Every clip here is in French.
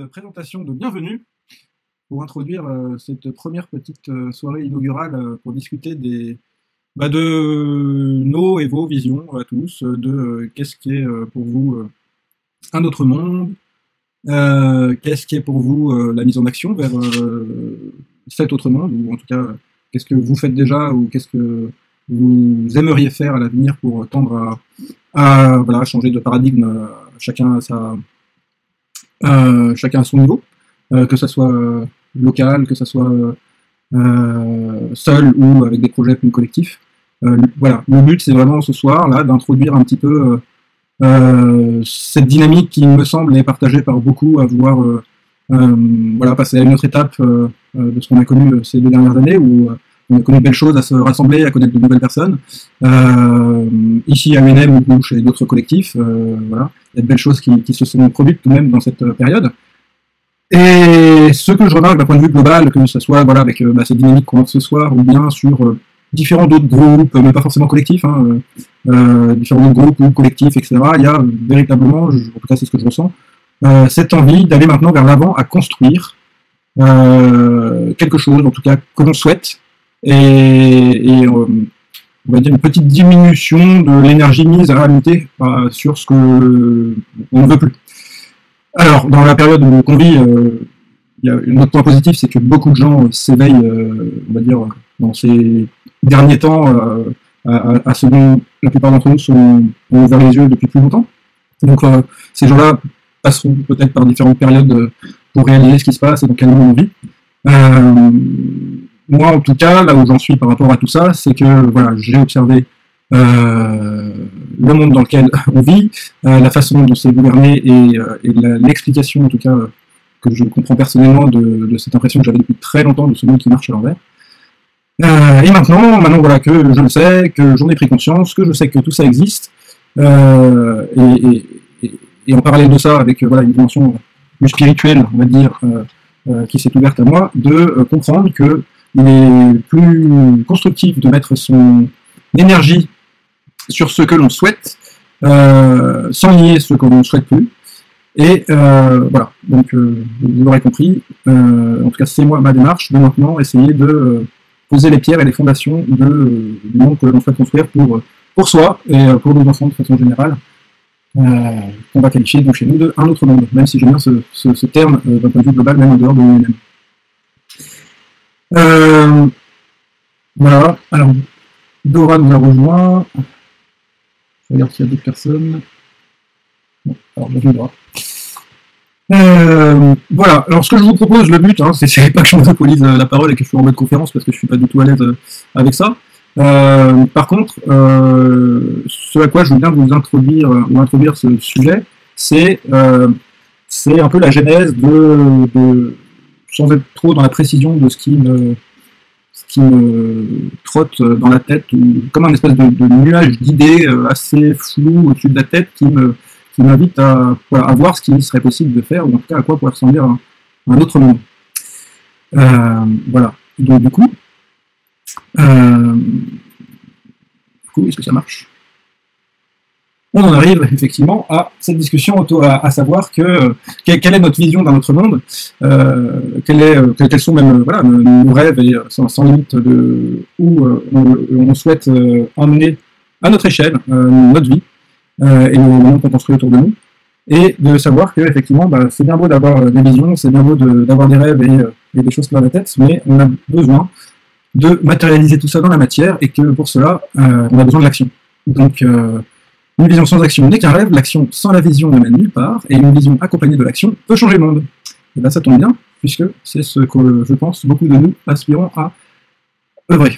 présentation de bienvenue pour introduire cette première petite soirée inaugurale pour discuter de nos et vos visions à tous, de qu'est-ce qui est pour vous un autre monde, qu'est-ce qui est pour vous la mise en action vers cet autre monde, ou en tout cas, qu'est-ce que vous faites déjà, ou qu'est-ce que vous aimeriez faire à l'avenir pour tendre à voilà, changer de paradigme, chacun à son niveau, que ça soit local, que ça soit seul ou avec des projets plus collectifs. Voilà, le but c'est vraiment ce soir là d'introduire un petit peu cette dynamique qui me semble est partagée par beaucoup à vouloir voilà, passer à une autre étape de ce qu'on a connu ces 2 dernières années où on a connu de belles choses, à se rassembler, à connaître de nouvelles personnes. Ici à UNM ou chez d'autres collectifs, voilà, il y a de belles choses qui se sont produites tout de même dans cette période. Et ce que je remarque d'un point de vue global, que ce soit voilà, avec cette dynamique qu'on a ce soir, ou bien sur différents d'autres groupes, mais pas forcément collectifs, hein, différents autres groupes ou collectifs, etc., il y a véritablement, en tout cas c'est ce que je ressens, cette envie d'aller maintenant vers l'avant à construire quelque chose, en tout cas que l'on souhaite, et on va dire une petite diminution de l'énergie mise à l'unité sur ce que on ne veut plus. Alors, dans la période qu'on vit, il y a un autre point positif, c'est que beaucoup de gens s'éveillent, on va dire, dans ces derniers temps, à ce dont la plupart d'entre nous ont ouvert les yeux depuis plus longtemps. Donc, ces gens-là passeront peut-être par différentes périodes pour réaliser ce qui se passe et dans quel monde on vit. Moi, en tout cas, là où j'en suis par rapport à tout ça, c'est que voilà, j'ai observé le monde dans lequel on vit, la façon dont c'est gouverné et l'explication, en tout cas, que je comprends personnellement de cette impression que j'avais depuis très longtemps de ce monde qui marche à l'envers. Et maintenant voilà, que je le sais, que j'en ai pris conscience, que je sais que tout ça existe, et en parallèle de ça, avec voilà, une dimension plus spirituelle, on va dire, qui s'est ouverte à moi, de comprendre que il est plus constructif de mettre son énergie sur ce que l'on souhaite, sans nier ce que l'on ne souhaite plus. Et voilà, donc vous l'aurez compris, en tout cas c'est moi ma démarche de maintenant essayer de poser les pierres et les fondations du monde que l'on souhaite construire pour soi et pour nos enfants de façon générale, qu'on va qualifier donc chez nous de un autre monde, même si j'aime bien ce terme d'un point de vue global, même en dehors de nous-mêmes. Voilà, alors Dora nous a rejoint. Je regarde s'il y a d'autres personnes. Bon, alors bienvenue Dora. Voilà, alors ce que je vous propose, le but, hein, c'est pas que je monopolise la parole et que je suis en mode conférence parce que je suis pas du tout à l'aise avec ça. Par contre, ce à quoi je veux bien vous introduire ce sujet, c'est un peu la genèse sans être trop dans la précision de ce qui me trotte dans la tête, comme un espèce de nuage d'idées assez flou au-dessus de la tête qui m'invite à voir ce qu'il serait possible de faire, ou en tout cas à quoi pourrait ressembler un autre monde. Voilà. Donc, du coup, est-ce que ça marche ? On en arrive effectivement à cette discussion à savoir quelle est notre vision d'un autre monde, quels sont même voilà, nos rêves et sans limite où on souhaite emmener à notre échelle notre vie et le monde qu'on construit autour de nous, et de savoir que effectivement c'est bien beau d'avoir des visions, c'est bien beau d'avoir des rêves et des choses dans la tête, mais on a besoin de matérialiser tout ça dans la matière, et que pour cela on a besoin de l'action. Donc une vision sans action n'est qu'un rêve, l'action sans la vision ne mène nulle part, et une vision accompagnée de l'action peut changer le monde. Et bien ça tombe bien, puisque c'est ce que je pense beaucoup de nous aspirons à œuvrer.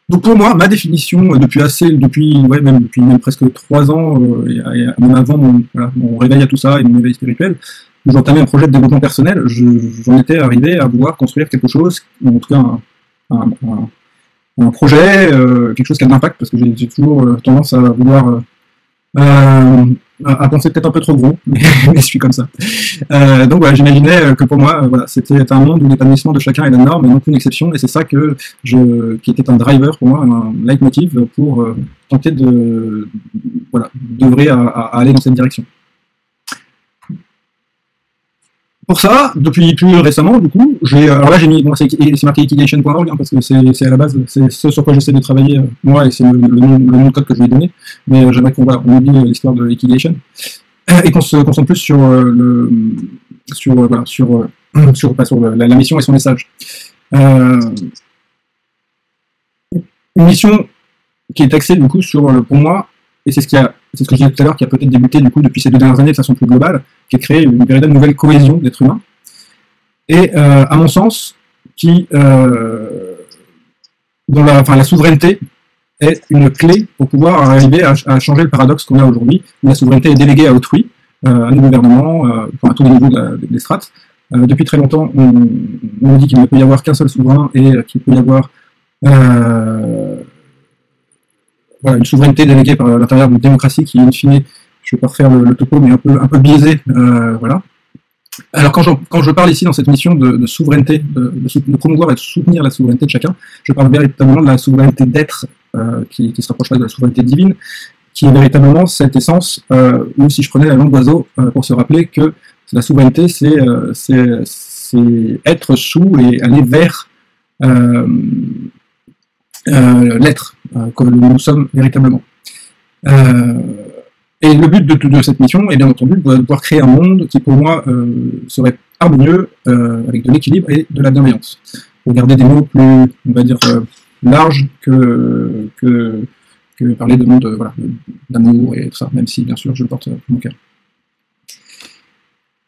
Donc pour moi, ma définition, depuis même presque 3 ans, et même avant mon réveil à tout ça, et mon éveil spirituel, où j'entamais un projet de développement personnel, j'en étais arrivé à vouloir construire quelque chose, ou en tout cas un projet, quelque chose qui a de l'impact, parce que j'ai toujours tendance à vouloir à penser peut-être un peu trop gros, mais je suis comme ça. Donc voilà, j'imaginais que pour moi, voilà, c'était un monde où l'épanouissement de chacun est la norme et non plus une exception, et c'est ça qui était un driver pour moi, un leitmotiv pour tenter d'œuvrer à aller dans cette direction. Pour ça, depuis plus récemment, du coup, alors là j'ai mis, bon, c'est marqué liquidation.org, hein, parce que c'est à la base, c'est ce sur quoi j'essaie de travailler, moi, et c'est le nom de code que je vais donner, mais j'aimerais qu'on oublie l'histoire de liquidation, et qu'on se concentre plus sur, la mission et son message. Une mission qui est axée, du coup, pour moi, et c'est ce que je disais tout à l'heure, qui a peut-être débuté, du coup, depuis ces 2 dernières années de façon plus globale, qui a créé une véritable nouvelle cohésion d'êtres humains, et à mon sens, dont la souveraineté est une clé pour pouvoir arriver à changer le paradoxe qu'on a aujourd'hui, où la souveraineté est déléguée à autrui, à nos gouvernements, à tous les niveaux des strates. Depuis très longtemps, on nous dit qu'il ne peut y avoir qu'un seul souverain et qu'il peut y avoir une souveraineté déléguée par l'intérieur d'une démocratie qui, in fine, je ne vais pas refaire le topo, mais un peu biaisé, voilà. Alors quand je parle ici dans cette mission de souveraineté, de promouvoir et de soutenir la souveraineté de chacun, je parle véritablement de la souveraineté d'être, qui se rapprocherait de la souveraineté divine, qui est véritablement cette essence, où si je prenais la langue d'oiseau pour se rappeler que la souveraineté, c'est être sous et aller vers l'être que nous sommes véritablement. Et le but de cette mission est bien entendu de pouvoir créer un monde qui pour moi serait harmonieux, avec de l'équilibre et de la bienveillance. Pour garder des mots plus, on va dire, larges que parler de monde d'amour et tout ça, même si bien sûr je le porte dans mon cœur.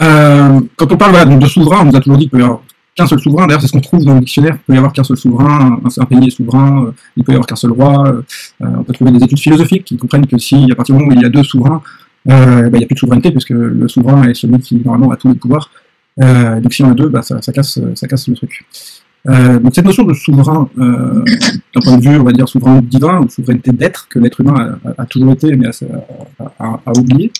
Quand on parle de souverain, on nous a toujours dit qu'il peut y avoir qu'un seul souverain, d'ailleurs c'est ce qu'on trouve dans le dictionnaire, il peut y avoir qu'un seul souverain, un pays est souverain, il peut y avoir qu'un seul roi, on peut trouver des études philosophiques qui comprennent que si à partir du moment où il y a 2 souverains, il n'y a plus de souveraineté, puisque le souverain est celui qui normalement a tous les pouvoirs, donc si on a 2, ça casse le truc. Donc cette notion de souverain, d'un point de vue, on va dire, souverain divin, ou souveraineté d'être, que l'être humain a toujours été, mais a oublié,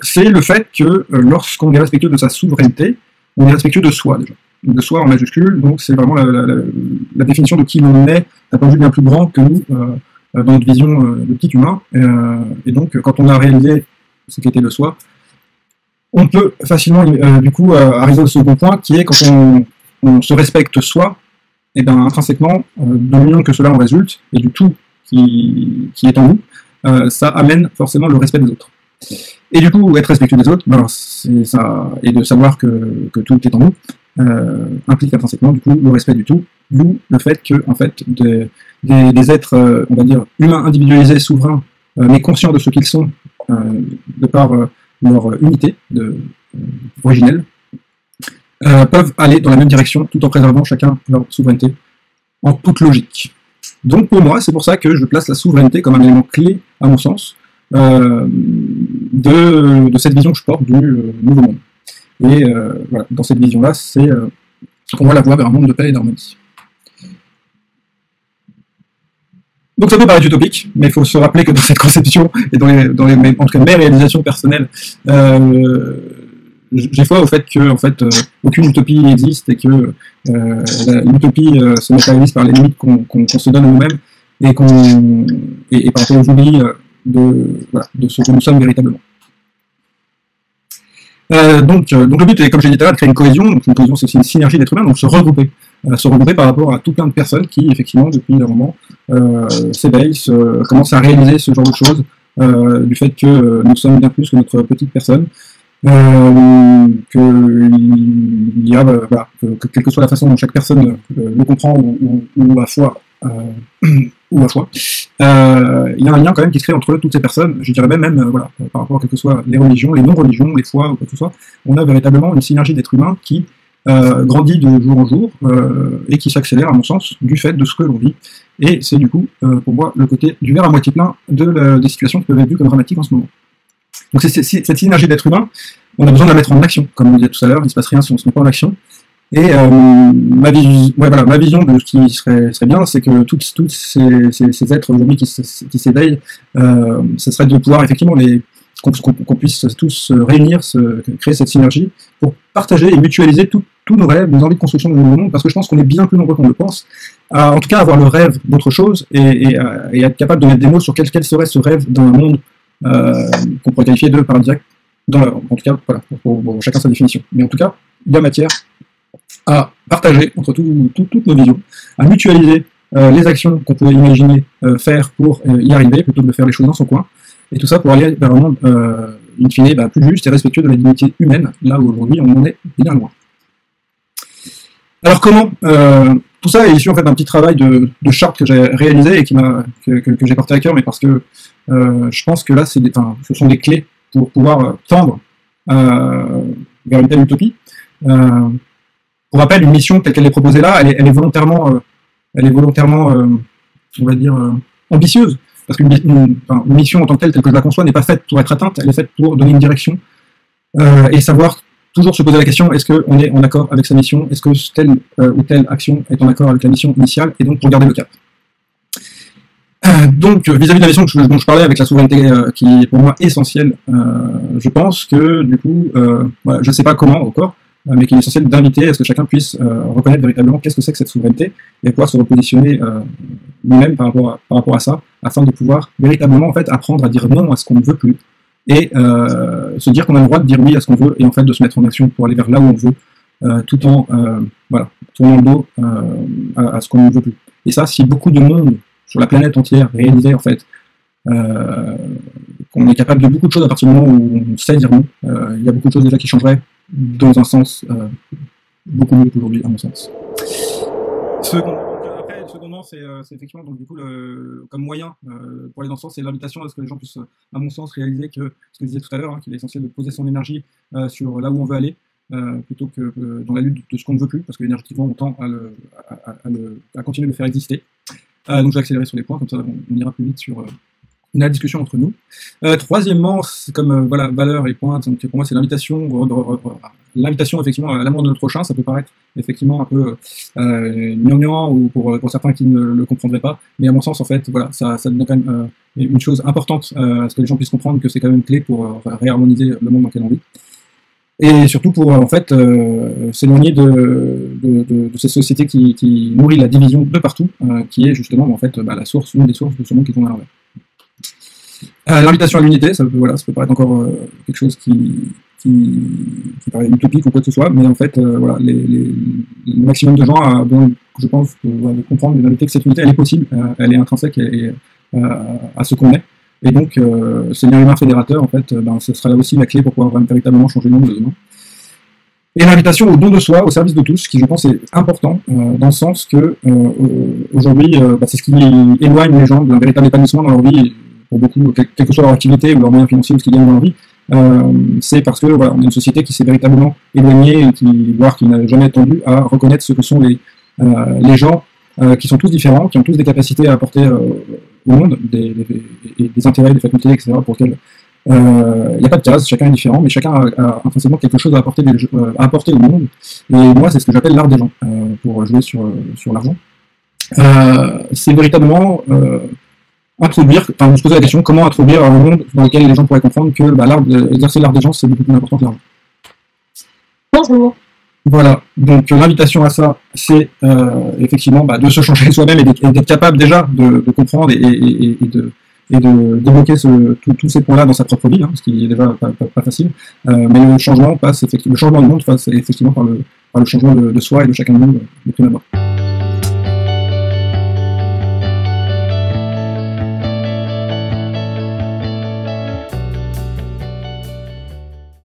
c'est le fait que lorsqu'on est respectueux de sa souveraineté, on est respectueux de soi déjà. De soi en majuscule, donc c'est vraiment la définition de qui l'on est, d'un point de vue bien plus grand que nous, dans notre vision de petit humain. Et donc quand on a réalisé ce qu'était le soi, on peut facilement du coup arriver au second point, qui est quand on se respecte soi, et bien intrinsèquement, de l'union que cela en résulte, et du tout qui est en nous, ça amène forcément le respect des autres. Et du coup, être respectueux des autres, c'est ça, et de savoir que tout est en nous, implique intrinsèquement du coup le respect du tout, d'où le fait que en fait des êtres, on va dire humains individualisés, souverains, mais conscients de ce qu'ils sont, de par leur unité originelle, peuvent aller dans la même direction tout en préservant chacun leur souveraineté en toute logique. Donc pour moi, c'est pour ça que je place la souveraineté comme un élément clé, à mon sens, de cette vision que je porte du nouveau monde. Et voilà, dans cette vision-là, c'est qu'on voit la voie vers un monde de paix et d'harmonie. Donc ça peut paraître utopique, mais il faut se rappeler que dans cette conception, et en tout cas mes réalisations personnelles, j'ai foi au fait que aucune utopie n'existe, et que l'utopie se matérialise par les limites qu'on se donne à nous-mêmes, et par rapport aux oublis de ce que nous sommes véritablement. Donc le but est, comme j'ai dit tout à l'heure, de créer une cohésion. Donc une cohésion, c'est aussi une synergie d'êtres humains, donc se regrouper par rapport à tout plein de personnes qui, effectivement, depuis un moment, s'éveillent, commencent à réaliser ce genre de choses, du fait que nous sommes bien plus que notre petite personne, qu'il y a, que quelle que soit la façon dont chaque personne le comprend ou à foi, il y a un lien quand même qui se crée entre toutes ces personnes, je dirais même par rapport à quelles que soient les religions, les non-religions, les foi ou quoi que ce soit, on a véritablement une synergie d'êtres humains qui grandit de jour en jour, et qui s'accélère à mon sens du fait de ce que l'on vit, et c'est du coup pour moi le côté du verre à moitié plein des situations qui peuvent être vues comme dramatiques en ce moment. Donc cette synergie d'êtres humains, on a besoin de la mettre en action, comme on disait tout à l'heure, il ne se passe rien si on ne se met pas en action. Et ma vision de ce qui serait bien, c'est que tous ces êtres aujourd'hui qui s'éveillent, ce serait de pouvoir effectivement qu'on puisse tous se réunir, créer cette synergie pour partager et mutualiser tous nos rêves, nos envies de construction de nouveau monde, parce que je pense qu'on est bien plus nombreux qu'on le pense, en tout cas avoir le rêve d'autre chose et être capable de mettre des mots sur quel serait ce rêve d'un monde qu'on pourrait qualifier de paradisiaque, en tout cas, voilà, pour chacun sa définition. Mais en tout cas, il y a matière à partager entre toutes nos visions, à mutualiser les actions qu'on peut imaginer faire pour y arriver, plutôt que de faire les choses dans son coin, et tout ça pour aller vers un monde, in fine, plus juste et respectueux de la dignité humaine, là où aujourd'hui on en est bien loin. Alors comment tout ça est issu en fait d'un petit travail de charte que j'ai réalisé et que j'ai porté à cœur, mais parce que je pense que là ce sont des clés pour pouvoir tendre vers une telle utopie. Pour rappel, une mission telle qu'elle est proposée là, elle est volontairement, on va dire, ambitieuse, parce qu'une mission en tant que telle que je la conçois, n'est pas faite pour être atteinte, elle est faite pour donner une direction et savoir toujours se poser la question, est-ce qu'on est en accord avec sa mission, est-ce que telle ou telle action est en accord avec la mission initiale, et donc pour garder le cap. Donc, vis-à-vis de la mission dont je parlais avec la souveraineté qui est pour moi essentielle, je pense que, du coup, voilà, je ne sais pas comment encore, mais qu'il est essentiel d'inviter à ce que chacun puisse reconnaître véritablement qu'est-ce que c'est que cette souveraineté, et pouvoir se repositionner lui-même par rapport à ça, afin de pouvoir véritablement en fait, apprendre à dire non à ce qu'on ne veut plus, et se dire qu'on a le droit de dire oui à ce qu'on veut, et en fait de se mettre en action pour aller vers là où on veut, tout en voilà, tournant le dos à ce qu'on ne veut plus. Et ça, si beaucoup de monde sur la planète entière réalisait en fait qu'on est capable de beaucoup de choses à partir du moment où on sait dire non, il y a beaucoup de choses déjà qui changeraient dans un sens beaucoup mieux qu'aujourd'hui, à mon sens. Après, secondement, c'est effectivement donc, du coup, comme moyen pour aller dans ce sens, c'est l'invitation à ce que les gens puissent, à mon sens, réaliser que, ce que je disais tout à l'heure, qu'il est essentiel de poser son énergie sur là où on veut aller, plutôt que dans la lutte de ce qu'on ne veut plus, parce que énergétiquement, on tend à continuer de le faire exister. Donc je vais accélérer sur les points, comme ça on ira plus vite sur la discussion entre nous. Troisièmement, c'est comme voilà, valeur et pointe, donc pour moi c'est l'invitation effectivement à l'amour de notre prochain. Ça peut paraître effectivement un peu gnangnan ou pour certains qui ne le comprendraient pas, mais à mon sens en fait voilà, ça donne quand même une chose importante à ce que les gens puissent comprendre que c'est quand même clé pour réharmoniser le monde dans lequel on vit. Et surtout pour en fait s'éloigner de ces sociétés qui nourrit la division de partout, qui est justement en fait la source, une des sources de ce monde qui tourne à l'envers. L'invitation à l'unité, ça peut paraître encore quelque chose qui paraît utopique ou quoi que ce soit, mais en fait voilà, le maximum de gens dont je pense de comprendre de que cette unité elle est possible, elle est intrinsèque à ce qu'on est. Et donc, ces liens humains fédérateurs, en fait, ce sera là aussi la clé pour pouvoir véritablement changer le monde de demain. Et l'invitation au don de soi, au service de tous, qui je pense est important, dans le sens que aujourd'hui, c'est ce qui éloigne les gens d'un véritable épanouissement dans leur vie, pour beaucoup, quelle que soit leur activité ou leurs moyens financiers ou ce qu'ils gagnent dans leur vie. C'est parce que voilà, on a une société qui s'est véritablement éloignée, voire qui n'a jamais tendu à reconnaître ce que sont les gens qui sont tous différents, qui ont tous des capacités à apporter au monde, des intérêts, des facultés, etc., pour lesquels il n'y a pas de case, chacun est différent, mais chacun a intrinsèquement quelque chose à apporter au monde. Et moi, c'est ce que j'appelle l'art des gens, pour jouer sur l'argent. C'est véritablement introduire, se poser la question, comment introduire un monde dans lequel les gens pourraient comprendre que exercer l'art des gens, c'est beaucoup plus important que l'argent. Bonjour. Voilà, donc l'invitation à ça, c'est effectivement de se changer soi-même et d'être capable déjà de comprendre et de débloquer tous ces points-là dans sa propre vie, ce qui est déjà pas facile. Mais le changement du monde passe effectivement par le changement de soi et de chacun de nous de tout d'abord.